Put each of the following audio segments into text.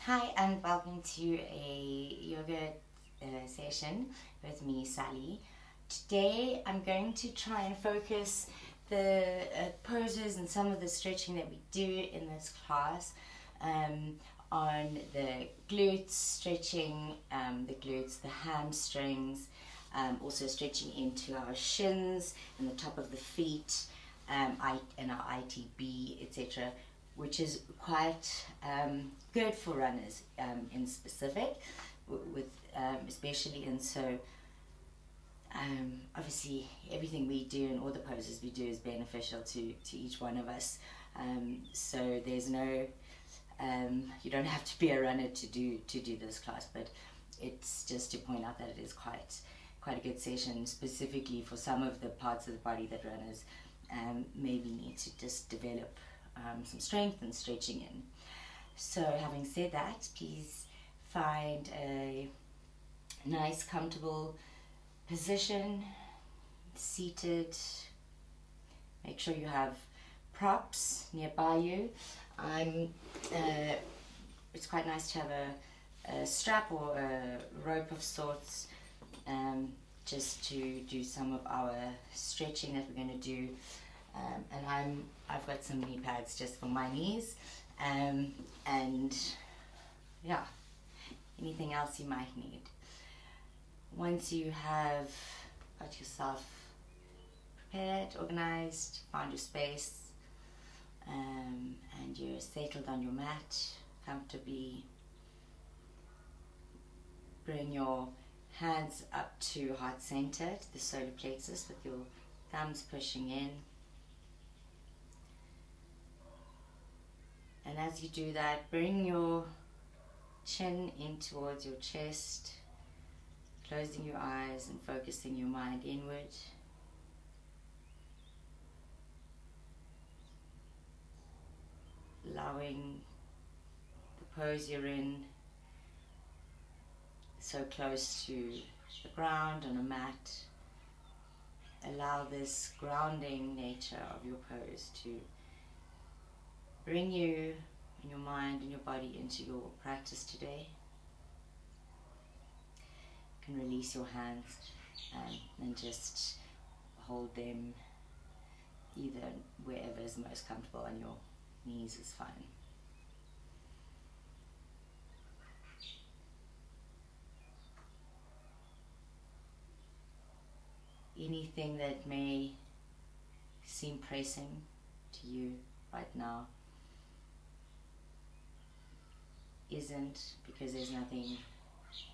Hi and welcome to a yoga session with me, Sally. Today I'm going to try and focus the poses and some of the stretching that we do in this class on the glutes, stretching the glutes, the hamstrings, also stretching into our shins and the top of the feet, and our ITB, etc., which is quite good for runners in specific, with especially. And so obviously everything we do and all the poses we do is beneficial to each one of us. So there's no, you don't have to be a runner to do this class, but it's just to point out that it is quite a good session, specifically for some of the parts of the body that runners maybe need to just develop some strength and stretching in. So having said that, please find a nice comfortable position, seated. Make sure you have props nearby you. It's quite nice to have a strap or a rope of sorts, just to do some of our stretching that we're going to do. And I've got some knee pads just for my knees, and yeah, anything else you might need. Once you have got yourself prepared, organized, found your space, and you're settled on your mat comfortably, bring your hands up to heart center, to the solar plexus, with your thumbs pushing in. And as you do that, bring your chin in towards your chest, closing your eyes and focusing your mind inward. Allowing the pose you're in, so close to the ground on a mat, allow this grounding nature of your pose to bring you and your mind and your body into your practice today. You can release your hands and just hold them either wherever is most comfortable, on your knees is fine. Anything that may seem pressing to you right now isn't, because there's nothing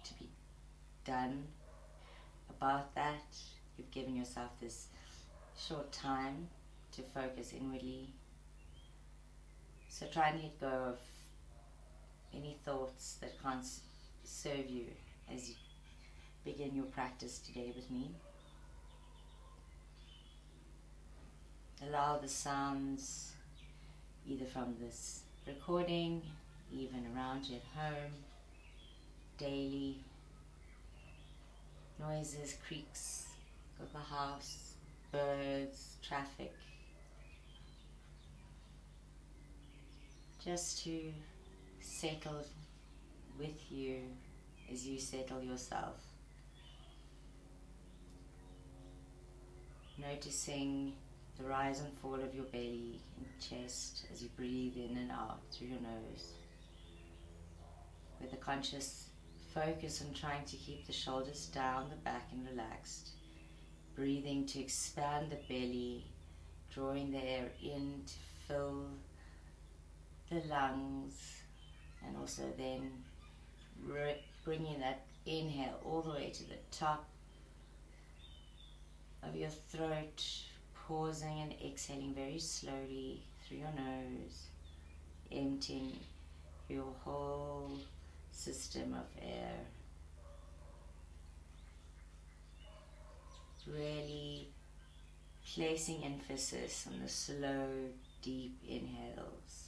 to be done about that. You've given yourself this short time to focus inwardly. So try and let go of any thoughts that can't serve you as you begin your practice today with me. Allow the sounds, either from this recording, even around you at home, daily noises, creaks of the house, birds, traffic, just to settle with you as you settle yourself. Noticing the rise and fall of your belly and chest as you breathe in and out through your nose, with a conscious focus on trying to keep the shoulders down, the back and relaxed, breathing to expand the belly, drawing the air in to fill the lungs, and also then bringing that inhale all the way to the top of your throat, pausing and exhaling very slowly through your nose, emptying your whole system of air. Really placing emphasis on the slow, deep inhales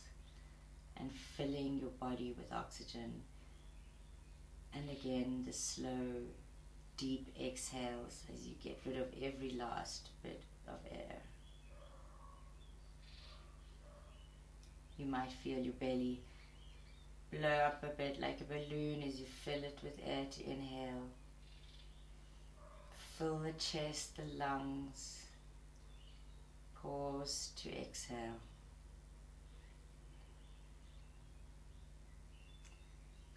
and filling your body with oxygen. And again, the slow, deep exhales as you get rid of every last bit of air. You might feel your belly blow up a bit like a balloon as you fill it with air to inhale. Fill the chest, the lungs. Pause to exhale.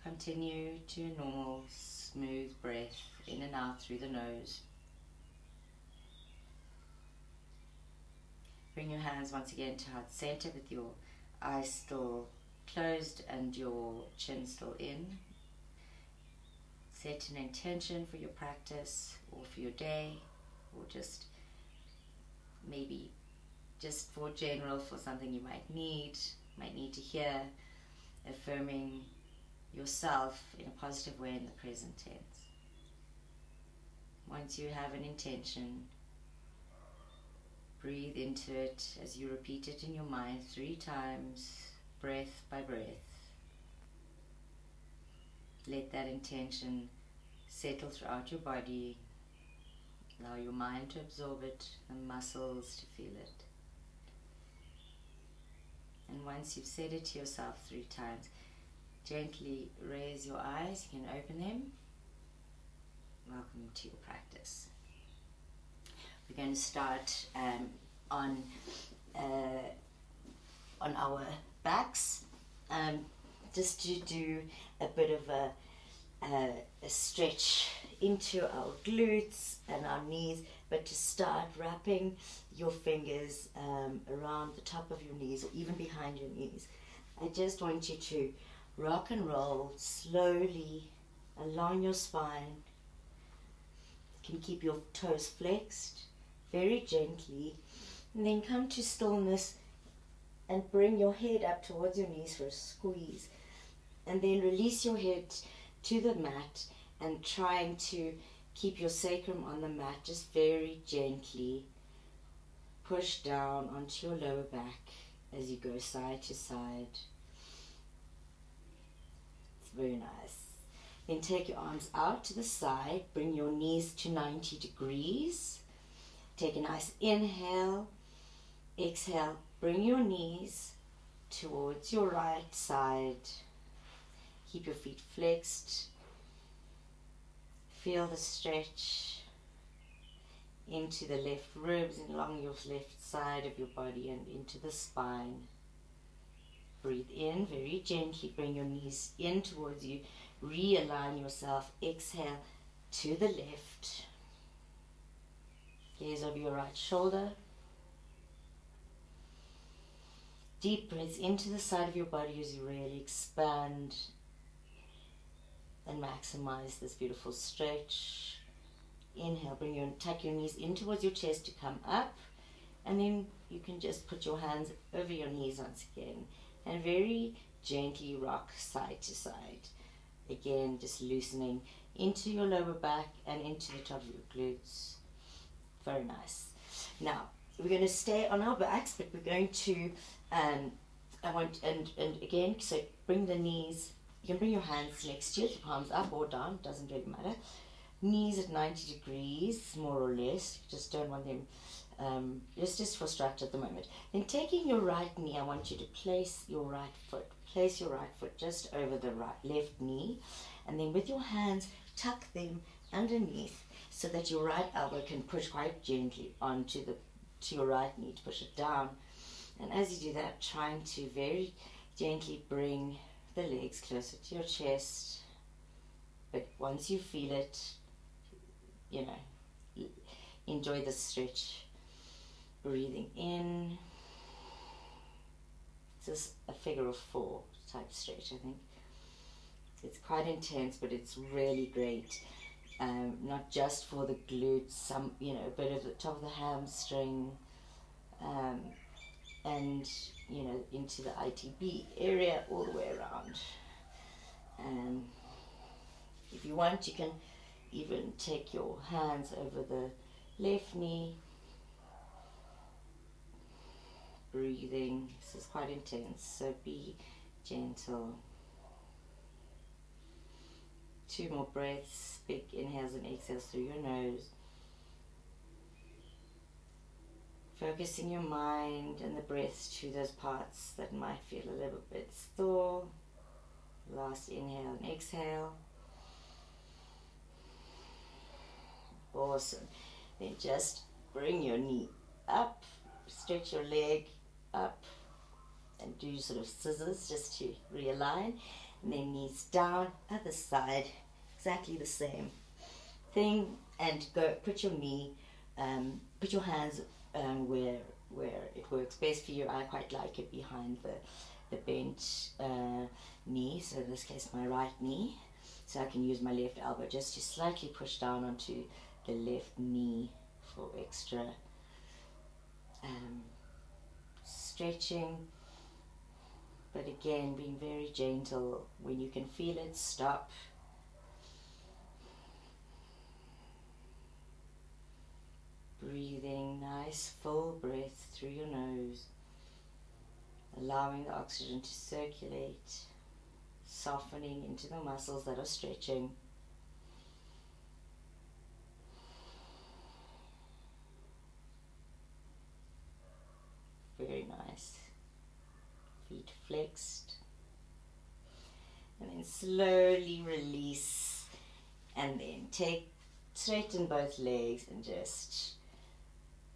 Continue to a normal, smooth breath in and out through the nose. Bring your hands once again to heart center with your eyes still closed and your chin still in. Set an intention for your practice or for your day, or just maybe just for general, for something you might need to hear, affirming yourself in a positive way in the present tense. Once you have an intention, breathe into it as you repeat it in your mind 3 times, breath by breath. Let that intention settle throughout your body. Allow your mind to absorb it, the muscles to feel it. And once you've said it to yourself 3 times, gently raise your eyes. You can open them. Welcome to your practice. We're going to start on our backs, just to do a bit of a stretch into our glutes and our knees, but to start wrapping your fingers around the top of your knees or even behind your knees. I just want you to rock and roll slowly along your spine. You can keep your toes flexed very gently, and then come to stillness and bring your head up towards your knees for a squeeze, and then release your head to the mat and trying to keep your sacrum on the mat, just very gently push down onto your lower back as you go side to side. It's very nice. Then take your arms out to the side, bring your knees to 90 degrees. Take a nice inhale, exhale, bring your knees towards your right side. Keep your feet flexed. Feel the stretch into the left ribs and along your left side of your body and into the spine. Breathe in very gently, bring your knees in towards you. Realign yourself. Exhale to the left. Gaze over your right shoulder. Deep breaths into the side of your body as you really expand and maximize this beautiful stretch. Inhale, tuck your knees in towards your chest to come up, and then you can just put your hands over your knees once again and very gently rock side to side. Again, just loosening into your lower back and into the top of your glutes. Very nice. Now, we're going to stay on our backs, but we're going to, again, so bring the knees, you can bring your hands next to you, the palms up or down, doesn't really matter. Knees at 90 degrees, more or less. You just don't want them, just for structure at the moment. Then taking your right knee, I want you to place your right foot just over the left knee, and then with your hands, tuck them underneath so that your right elbow can push quite gently onto to your right knee to push it down. And as you do that, trying to very gently bring the legs closer to your chest. But once you feel it, enjoy the stretch. Breathing in. This is a figure of 4 type stretch, I think. It's quite intense, but it's really great. Not just for the glutes, a bit of the top of the hamstring, and into the ITB area all the way around. If you want, you can even take your hands over the left knee. Breathing. This is quite intense, so be gentle. 2 more breaths, big inhales and exhales through your nose. Focusing your mind and the breaths to those parts that might feel a little bit still. Last inhale and exhale. Awesome. Then just bring your knee up, stretch your leg up, and do sort of scissors just to realign. And then knees down, other side, exactly the same thing. And go put your knee, put your hands where it works best for you. I quite like it behind the bent knee. So in this case, my right knee. So I can use my left elbow just to slightly push down onto the left knee for extra stretching. But again, being very gentle. When you can feel it, stop. Breathing nice full breath through your nose, allowing the oxygen to circulate, softening into the muscles that are stretching. Very nice. Feet flexed. And then slowly release. And then straighten both legs and just,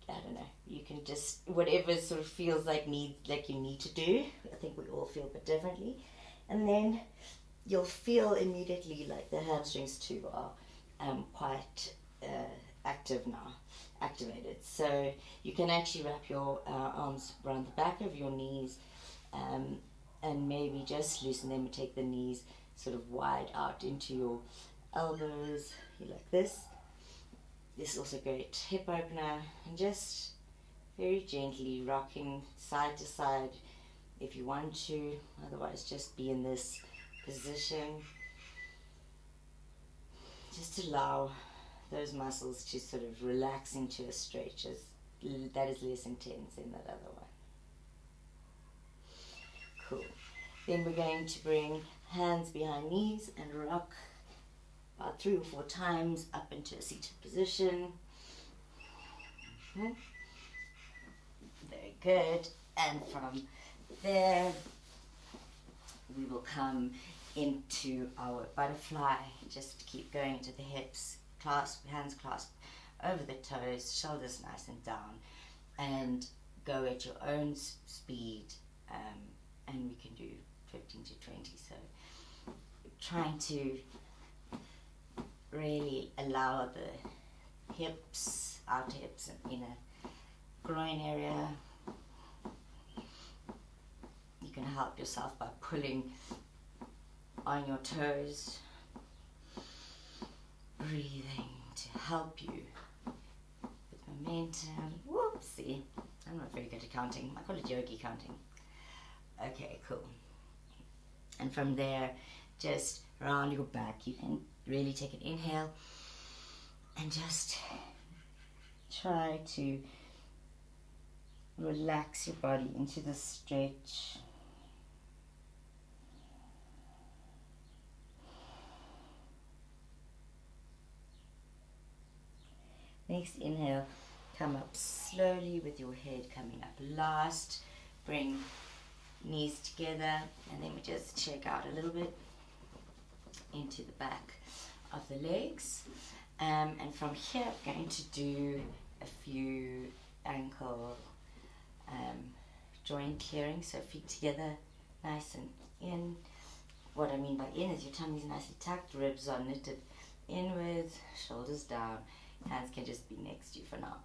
I don't know, you can just, whatever sort of feels like you need to do. I think we all feel a bit differently. And then you'll feel immediately like the hamstrings too are quite active now, activated. So you can actually wrap your arms around the back of your knees and maybe just loosen them and take the knees sort of wide out into your elbows, like this. This is also a great hip opener, and just very gently rocking side to side if you want to, otherwise just be in this position. Just allow those muscles to sort of relax into a stretch that is less intense than that other one. Cool. Then we're going to bring hands behind knees and rock about 3 or 4 times up into a seated position. Very good. And from there, we will come into our butterfly. Just keep going to the hips, hands clasped over the toes, shoulders nice and down, and go at your own speed. And we can do 15 to 20. So trying to really allow the hips, outer hips and inner groin area. You can help yourself by pulling on your toes, breathing to help you with momentum. Whoopsie, I'm not very good at counting. I call it yogi counting. Okay, cool. And from there, just around your back, you can really take an inhale and just try to relax your body into the stretch. Next inhale, come up slowly with your head coming up last. Bring knees together, and then we just check out a little bit into the back of the legs. And from here, I'm going to do a few ankle joint clearing, so feet together, nice and in. What I mean by in is your tummy's nicely tucked, ribs are knitted inwards, shoulders down, hands can just be next to you for now.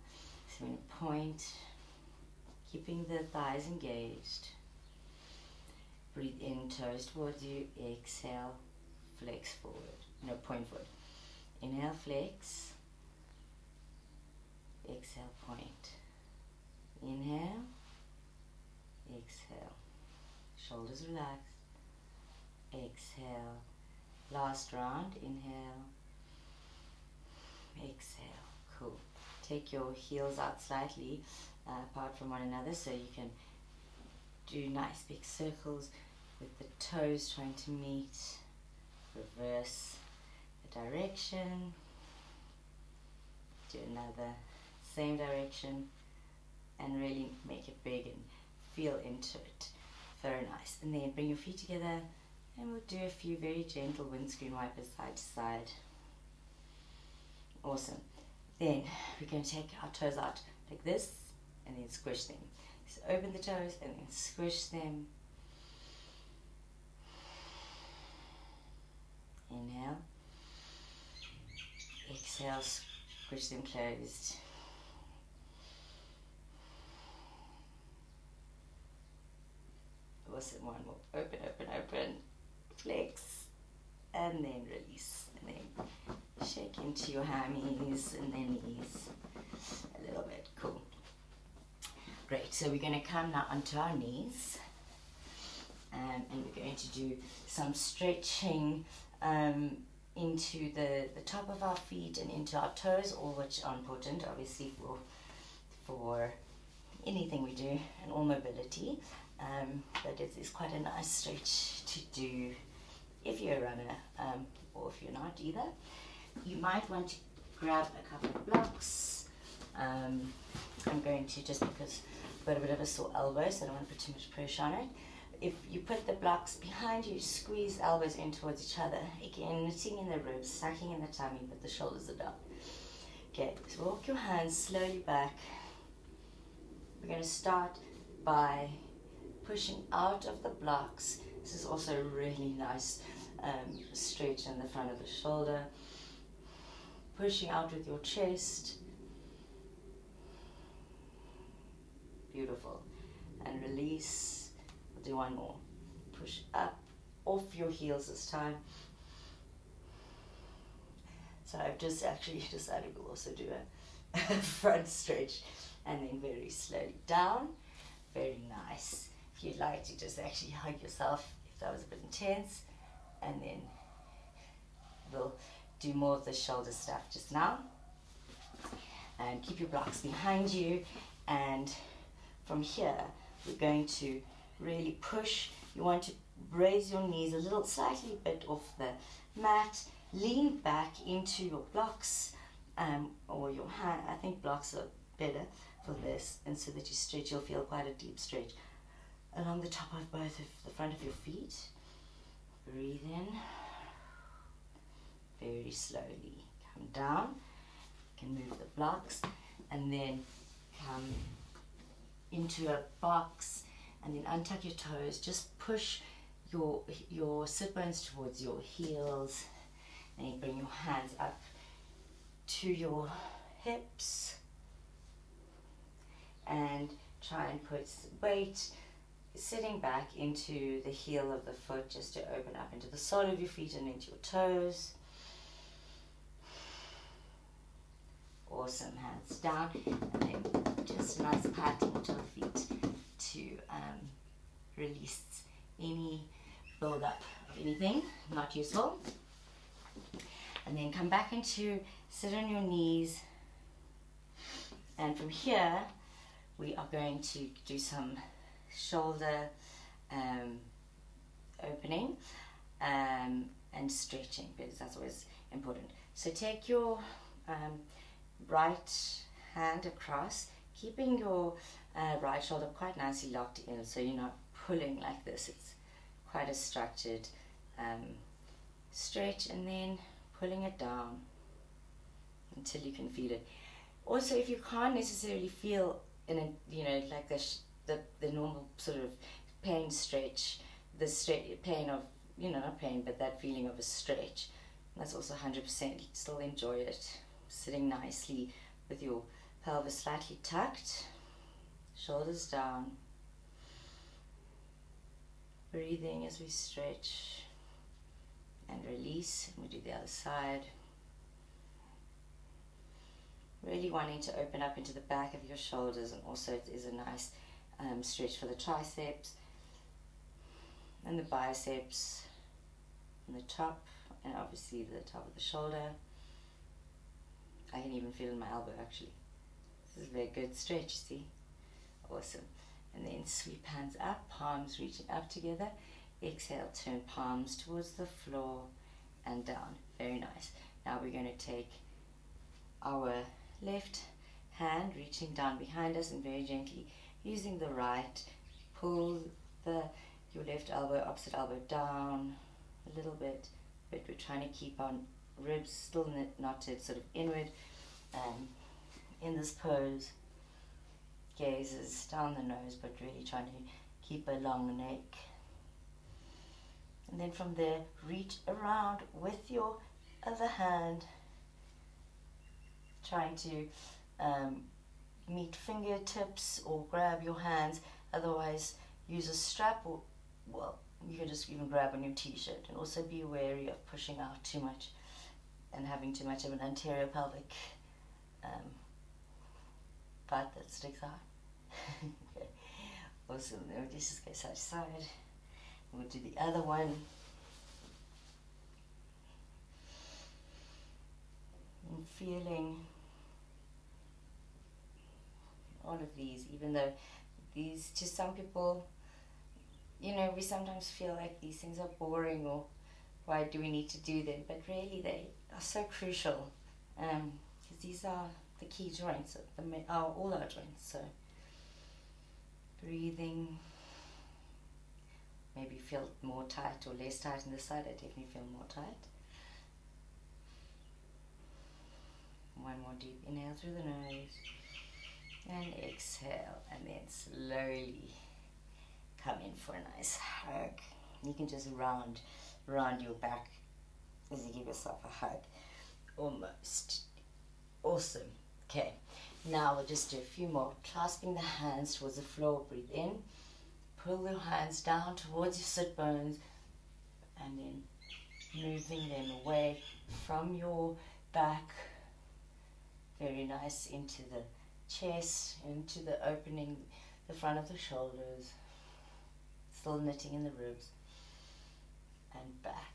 So we're going to point, keeping the thighs engaged. Breathe in, toes towards you, exhale, flex forward, point forward. Inhale, flex, exhale, point. Inhale, exhale, shoulders relaxed, exhale. Last round, inhale, exhale. Cool. Take your heels out slightly apart from one another so you can do nice big circles with the toes trying to meet. Reverse the direction. Do another same direction and really make it big and feel into it. Very nice. And then bring your feet together And we'll do a few very gentle windscreen wipers side to side. Awesome. Then we're going to take our toes out like this and then squish them. So open the toes and then squish them. Inhale. Exhale, squish them closed. Awesome. One more. Open, open, open. Flex. And then release. And then shake into your hammies and then knees a little bit. Cool. Great. So we're going to come now onto our knees. And we're going to do some stretching into the top of our feet and into our toes, all which are important, obviously, for anything we do and all mobility. But it's quite a nice stretch to do if you're a runner or if you're not either. You might want to grab a couple of blocks. I'm going to, just because I've got a bit of a sore elbow, so I don't want to put too much pressure on it. If you put the blocks behind you, squeeze elbows in towards each other. Again, knitting in the ribs, sucking in the tummy, but the shoulders are down. Okay, so walk your hands slowly back. We're going to start by pushing out of the blocks. This is also a really nice stretch in the front of the shoulder. Pushing out with your chest. Beautiful. And release. We'll do one more. Push up off your heels this time. So I've just actually decided we'll also do a front stretch and then very slowly down. Very nice. If you'd like to just actually hug yourself if that was a bit intense, and then we'll do more of the shoulder stuff just now. And keep your blocks behind you, and from here we're going to really push. You want to raise your knees a little, slightly bit off the mat, lean back into your blocks or your hand. I think blocks are better for this, and so that you stretch, you'll feel quite a deep stretch along the top of both of the front of your feet. Breathe in very slowly, come down. You can move the blocks and then come into a box and then untuck your toes. Just push your sit bones towards your heels, and you bring your hands up to your hips and try and put weight sitting back into the heel of the foot, just to open up into the sole of your feet and into your toes. Awesome. Hands down, and then just a nice patting to the feet to release any build-up of anything not useful. And then come back into sit on your knees, and from here we are going to do some shoulder opening and stretching, because that's always important. So take your right hand across, keeping your right shoulder quite nicely locked in, so you're not pulling like this. It's quite a structured stretch, and then pulling it down until you can feel it. Also, if you can't necessarily feel in a, like the normal sort of pain stretch, the pain of, not pain, but that feeling of a stretch, that's also 100%. Still enjoy it. Sitting nicely with your pelvis slightly tucked, shoulders down, breathing as we stretch and release. And we do the other side. Really wanting to open up into the back of your shoulders, and also it is a nice stretch for the triceps and the biceps and the top, and obviously the top of the shoulder. I can even feel in my elbow actually. This is a very good stretch, see? Awesome. And then sweep hands up, palms reaching up together. Exhale, turn palms towards the floor and down. Very nice. Now we're going to take our left hand reaching down behind us, and very gently using the right, pull your left elbow, opposite elbow down a little bit, but we're trying to keep our ribs still knotted, sort of inward. In this pose, gazes down the nose, but really trying to keep a long neck. And then from there, reach around with your other hand, trying to meet fingertips or grab your hands. Otherwise, use a strap, or, well, you can just even grab on your t-shirt. And also be wary of pushing out too much and having too much of an anterior pelvic butt that sticks out. Okay. Awesome. Now we'll just go side to side. We'll do the other one. And feeling all of these, even though these, to some people, you know, we sometimes feel like these things are boring, or why do we need to do them? But really, they are so crucial, because these are the key joints, all our joints. So breathing, maybe feel more tight or less tight on this side. I definitely feel more tight. One more deep inhale through the nose and exhale, and then slowly come in for a nice hug. You can just round your back as you give yourself a hug. Almost. Awesome. Okay, now we'll just do a few more. Clasping the hands towards the floor, breathe in. Pull your hands down towards your sit bones, and then moving them away from your back. Very nice, into the chest, into the opening, the front of the shoulders. Still knitting in the ribs. And back.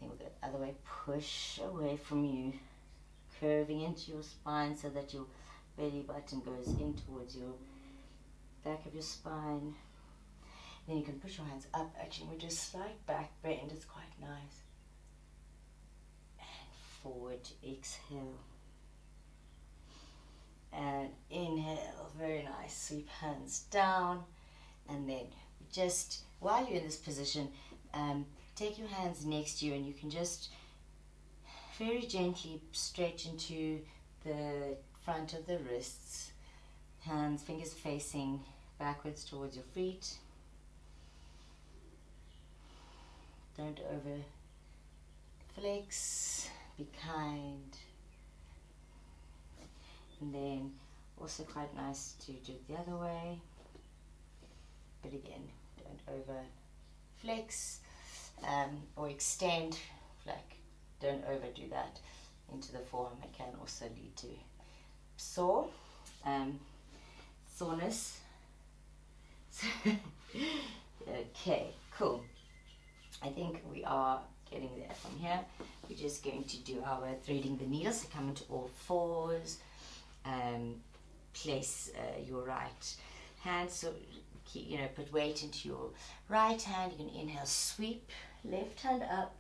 Then we'll go the other way. Push away from you, curving into your spine so that your belly button goes in towards your back of your spine. Then you can push your hands up. Actually, we do a slight back bend. It's quite nice. And forward. Exhale. And inhale. Very nice. Sweep hands down. And then just, while you're in this position, take your hands next to you, and you can just very gently stretch into the front of the wrists. Hands, fingers facing backwards towards your feet. Don't over flex, be kind. And then also quite nice to do it the other way. But again, don't over flex or extend, like don't overdo that into the forearm. It can also lead to soreness. Okay, cool. I think we are getting there from here. We're just going to do our threading the needles. So come into all fours. Place your right hand, so put weight into your right hand. You can inhale, sweep left hand up,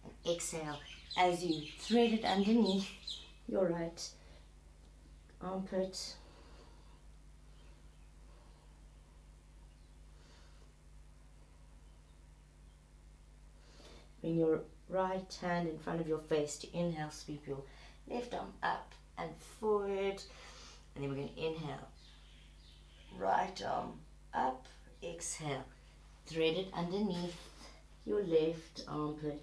and exhale as you thread it underneath your right armpit. Bring your right hand in front of your face to inhale, sweep your left arm up and forward. And then we're going to inhale, right arm up, exhale, thread it underneath your left armpit.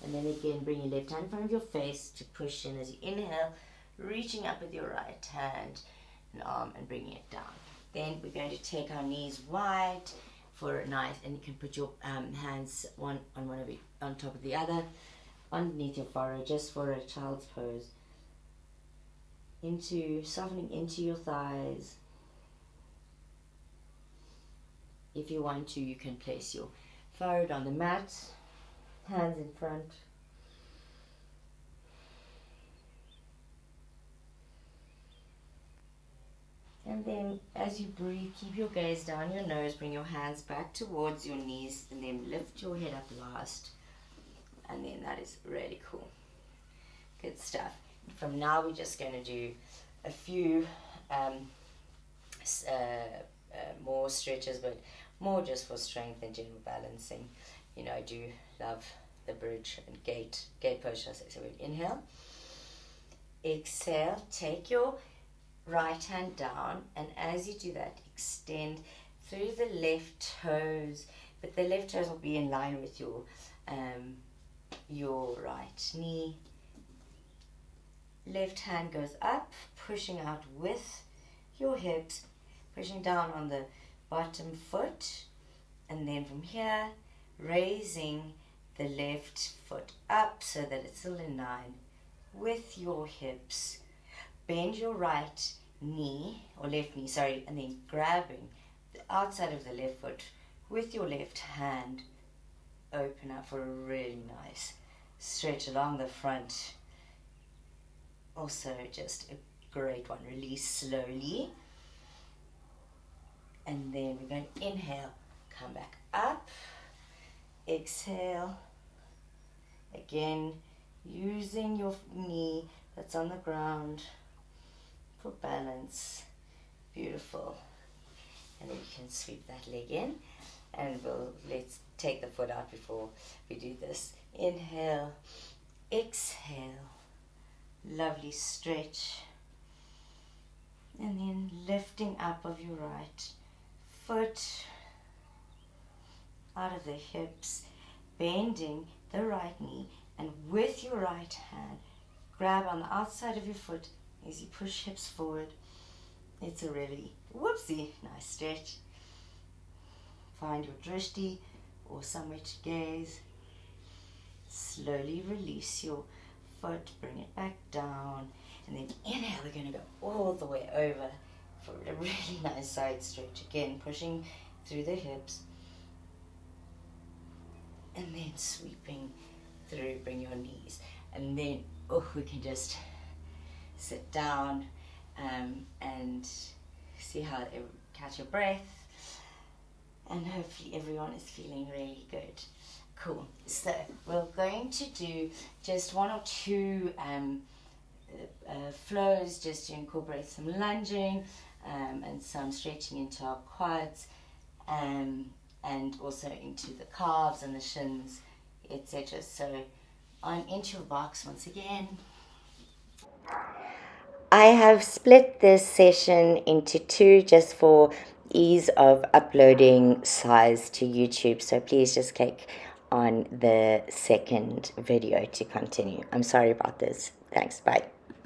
And then again, bring your left hand in front of your face to push in as you inhale, reaching up with your right hand and arm and bringing it down. Then we're going to take our knees wide for a nice, and you can put your hands on top of the other, underneath your forehead, just for a child's pose. Softening into your thighs. If you want to, you can place your forehead on the mat, hands in front. And then as you breathe, keep your gaze down your nose, bring your hands back towards your knees, and then lift your head up last. And then that is really cool. Good, Good stuff. From now, we're just going to do a few more stretches, but more just for strength and general balancing. You know, I do love the bridge and gate posture. So we inhale, exhale, take your right hand down, and as you do that, extend through the left toes, but the left toes will be in line with your right knee. Left hand goes up, pushing out with your hips, pushing down on the bottom foot, and then from here, raising the left foot up so that it's still in line with your hips. Bend your right knee, or left knee, sorry, and then grabbing the outside of the left foot with your left hand. Open up for a really nice stretch along the front. Also just a great one. Release slowly. And then we're going to inhale, come back up, exhale. Again, using your knee that's on the ground for balance. Beautiful. And then you can sweep that leg in, and let's take the foot out before we do this. Inhale, exhale, lovely stretch, and then lifting up of your right foot out of the hips, bending the right knee, and with your right hand, grab on the outside of your foot as you push hips forward. It's a really, whoopsie, nice stretch. Find your drishti or somewhere to gaze. Slowly release your foot, bring it back down, and then inhale, we're going to go all the way over for a really nice side stretch. Again, pushing through the hips, and then sweeping through, bring your knees, and then we can just sit down and see how catch your breath, and hopefully everyone is feeling really good. Cool. So we're going to do just one or two flows just to incorporate some lunging and some stretching into our quads, and also into the calves and the shins, etc. So on into your box once again. I have split this session into two just for ease of uploading size to YouTube. So please just click on the second video to continue. I'm sorry about this. Thanks. Bye.